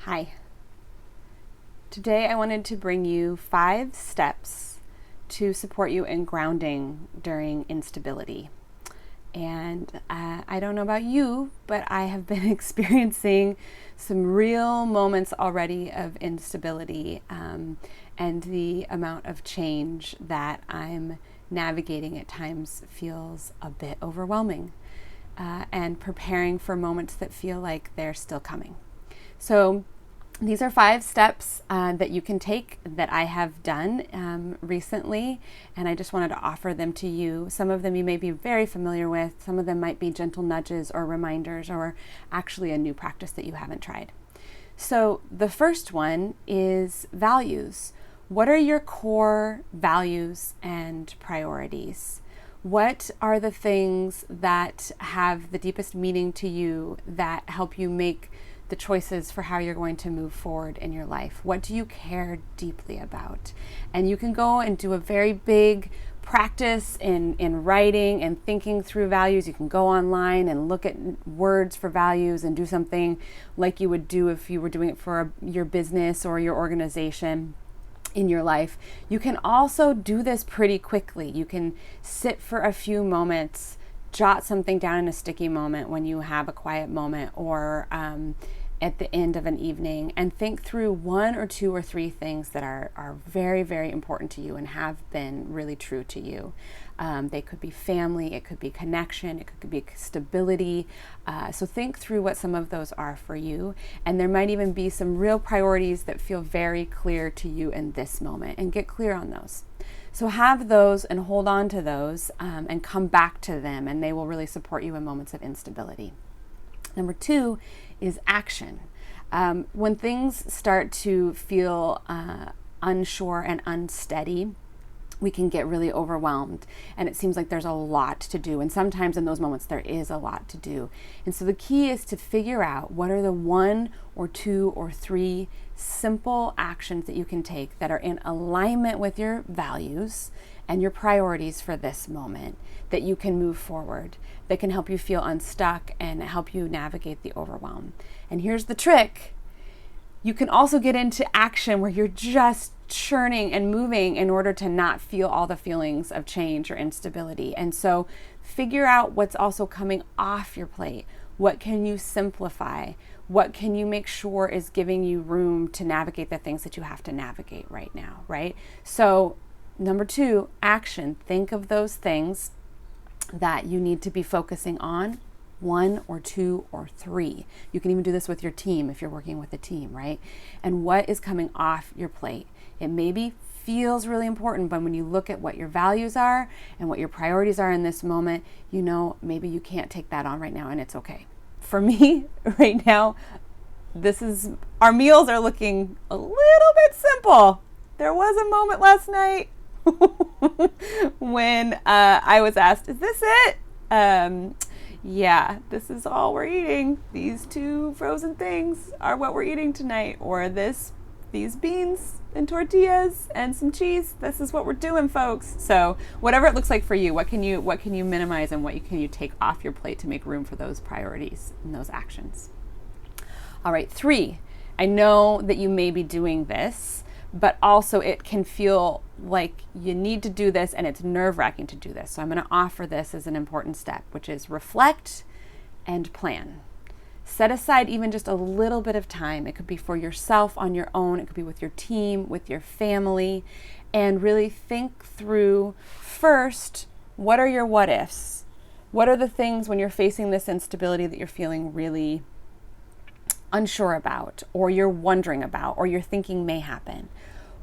Hi. Today I wanted to bring you 5 steps to support you in grounding during instability. And I don't know about you, but I have been experiencing some real moments already of instability and the amount of change that I'm navigating at times feels a bit overwhelming and preparing for moments that feel like they're still coming. So these are 5 steps that you can take that I have done recently, and I just wanted to offer them to you. Some of them you may be very familiar with, some of them might be gentle nudges or reminders, or actually a new practice that you haven't tried. So the first one is values. What are your core values and priorities? What are the things that have the deepest meaning to you that help you make the choices for how you're going to move forward in your life? What do you care deeply about? And you can go and do a very big practice in writing and thinking through values. You can go online and look at words for values and do something like you would do if you were doing it for your business or your organization in your life. You can also do this pretty quickly. You can sit for a few moments, jot something down in a sticky moment when you have a quiet moment, or at the end of an evening, and think through 1 or 2 or 3 things that are very, very important to you and have been really true to you. They could be family, it could be connection, it could be stability. So think through what some of those are for you. And there might even be some real priorities that feel very clear to you in this moment, and get clear on those. So have those and hold on to those and come back to them, and they will really support you in moments of instability. Number 2 is action. When things start to feel unsure and unsteady, we can get really overwhelmed, and it seems like there's a lot to do. And sometimes in those moments there is a lot to do. And so the key is to figure out what are the 1 or 2 or 3 simple actions that you can take that are in alignment with your values and your priorities for this moment, that you can move forward, that can help you feel unstuck and help you navigate the overwhelm. And here's the trick. You can also get into action where you're just churning and moving in order to not feel all the feelings of change or instability. And so figure out what's also coming off your plate. What can you simplify? What can you make sure is giving you room to navigate the things that you have to navigate right now, right? So number 2, action. Think of those things that you need to be focusing on, 1 or 2 or 3. You can even do this with your team if you're working with a team, right? And what is coming off your plate? It maybe feels really important, but when you look at what your values are and what your priorities are in this moment, you know, maybe you can't take that on right now, and it's okay. For me, right now, our meals are looking a little bit simple. There was a moment last night when I was asked, is this it? Yeah, this is all we're eating. These 2 frozen things are what we're eating tonight. Or these beans and tortillas and some cheese. This is what we're doing, folks. So whatever it looks like for you, what can you minimize, and what can you take off your plate to make room for those priorities and those actions? All right, 3. I know that you may be doing this, but also it can feel like you need to do this and it's nerve-wracking to do this. So I'm going to offer this as an important step, which is reflect and plan. Set aside even just a little bit of time. It could be for yourself on your own. It could be with your team, with your family, and really think through first, what are your what ifs? What are the things when you're facing this instability that you're feeling really unsure about, or you're wondering about, or you're thinking may happen?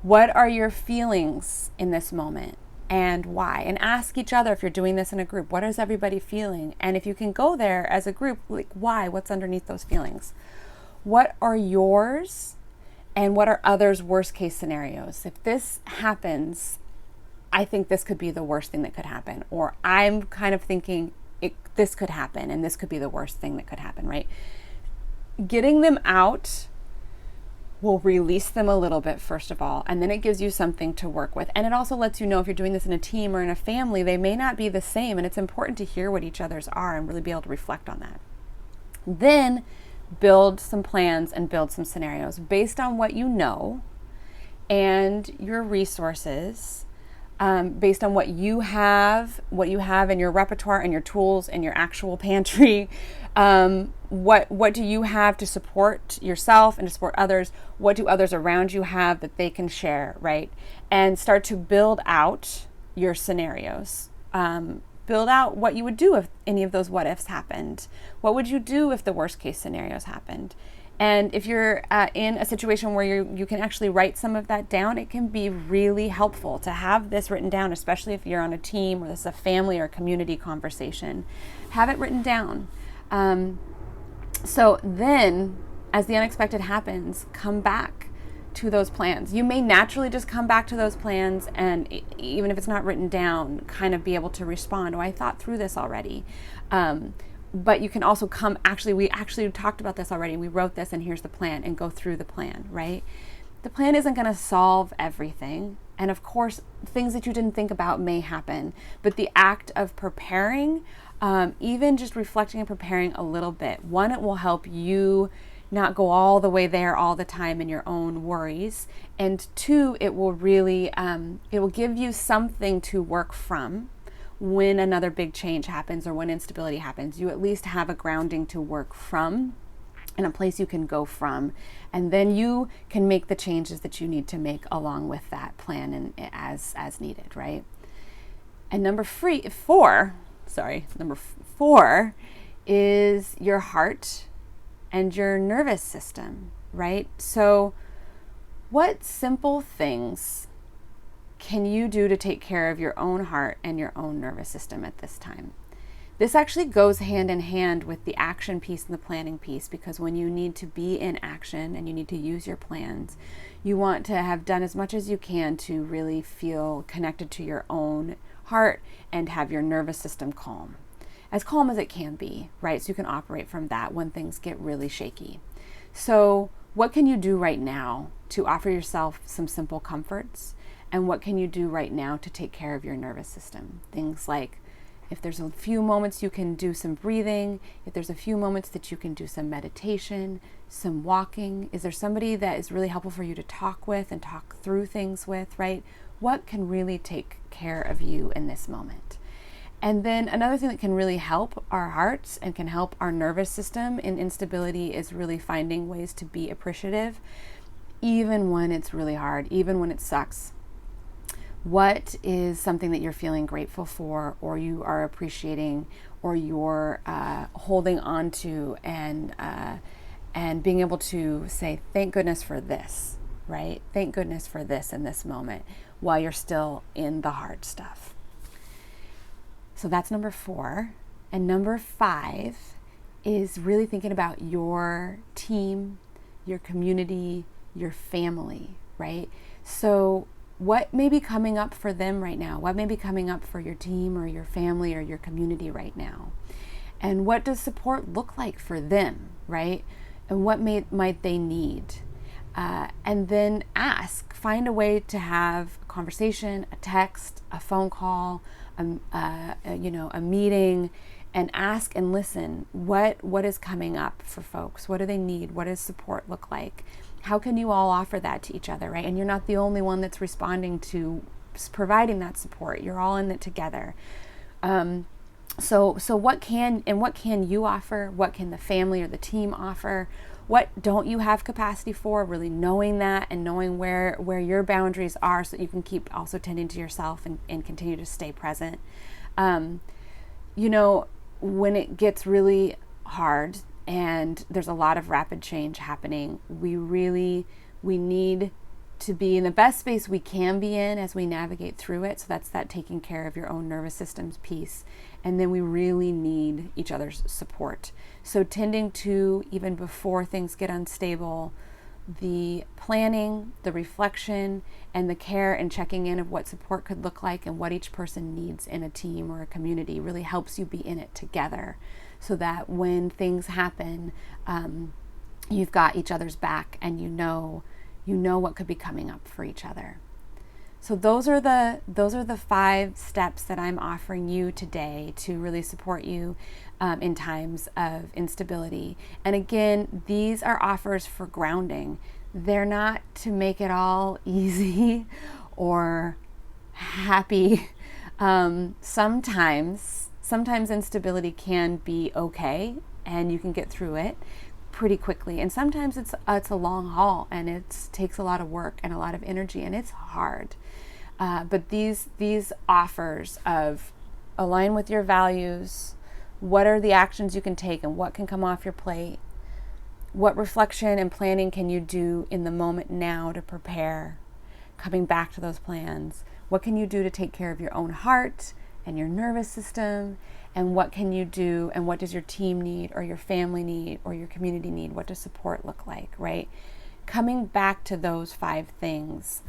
What are your feelings in this moment, and why? And ask each other, if you're doing this in a group, what is everybody feeling? And if you can go there as a group, like, why? What's underneath those feelings? What are yours, and what are others' worst case scenarios? If this happens, I think this could be the worst thing that could happen. Or I'm kind of thinking this could happen, and this could be the worst thing that could happen, right? Getting them out will release them a little bit, first of all, and then it gives you something to work with. And it also lets you know, if you're doing this in a team or in a family, they may not be the same, and it's important to hear what each other's are and really be able to reflect on that. Then build some plans and build some scenarios based on what you know and your resources, based on what you have in your repertoire and your tools and your actual pantry. What do you have to support yourself and to support others? What do others around you have that they can share, right? And start to build out your scenarios. Build out what you would do if any of those what ifs happened. What would you do if the worst case scenarios happened? And if you're in a situation where you can actually write some of that down, it can be really helpful to have this written down, especially if you're on a team or this is a family or community conversation. Have it written down. So then, as the unexpected happens, come back to those plans. You may naturally just come back to those plans, and even if it's not written down, kind of be able to respond, oh, I thought through this already. But you can also we actually talked about this already. We wrote this and here's the plan, and go through the plan, right? The plan isn't going to solve everything. And of course, things that you didn't think about may happen. But the act of preparing, even just reflecting and preparing a little bit, one, it will help you not go all the way there all the time in your own worries. And two, it will really, it will give you something to work from. When another big change happens or when instability happens, you at least have a grounding to work from and a place you can go from. And then you can make the changes that you need to make along with that plan and as needed, right? And number four is your heart and your nervous system, right? So what simple things can you do to take care of your own heart and your own nervous system at this time? This actually goes hand in hand with the action piece and the planning piece, because when you need to be in action and you need to use your plans, you want to have done as much as you can to really feel connected to your own heart and have your nervous system calm as it can be, right? So you can operate from that when things get really shaky. So what can you do right now to offer yourself some simple comforts? And what can you do right now to take care of your nervous system? Things like, if there's a few moments you can do some breathing, if there's a few moments that you can do some meditation, some walking, is there somebody that is really helpful for you to talk with and talk through things with, right? What can really take care of you in this moment? And then another thing that can really help our hearts and can help our nervous system in instability is really finding ways to be appreciative, even when it's really hard, even when it sucks. What is something that you're feeling grateful for, or you are appreciating, or you're holding on to, and being able to say, thank goodness for this, right? Thank goodness for this in this moment while you're still in the hard stuff. So that's number 4. And number 5 is really thinking about your team, your community, your family, right? So what may be coming up for them right now? What may be coming up for your team or your family or your community right now? And what does support look like for them, right? And what might they need? And then find a way to have a conversation, a text, a phone call, a meeting, and ask and listen. What is coming up for folks? What do they need? What does support look like? How can you all offer that to each other, right? And you're not the only one that's responding to providing that support. You're all in it together. So what can you offer? What can the family or the team offer? What don't you have capacity for? Really knowing that and knowing where your boundaries are, so that you can keep also tending to yourself and continue to stay present. When it gets really hard and there's a lot of rapid change happening, we need to be in the best space we can be in as we navigate through it. So that's that taking care of your own nervous system's piece. And then we really need each other's support. So tending to, even before things get unstable, the planning, the reflection, and the care and checking in of what support could look like and what each person needs in a team or a community really helps you be in it together, so that when things happen, you've got each other's back and you know what could be coming up for each other. So those are the 5 steps that I'm offering you today to really support you in times of instability. And again, these are offers for grounding. They're not to make it all easy or happy. Sometimes instability can be okay, and you can get through it pretty quickly. And sometimes it's a long haul, and it takes a lot of work and a lot of energy, and it's hard. But these offers of align with your values, what are the actions you can take and what can come off your plate, what reflection and planning can you do in the moment now to prepare, coming back to those plans, what can you do to take care of your own heart and your nervous system, and what can you do and what does your team need or your family need or your community need, what does support look like, right? Coming back to those 5 things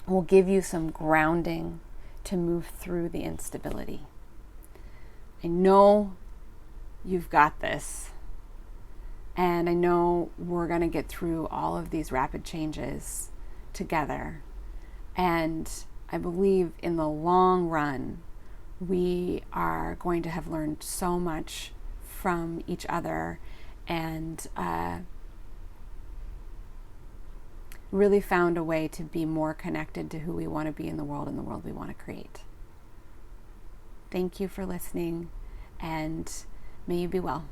will give you some grounding to move through the instability. I know you've got this, and I know we're going to get through all of these rapid changes together. And I believe in the long run, we are going to have learned so much from each other and really found a way to be more connected to who we want to be in the world and the world we want to create. Thank you for listening, and may you be well.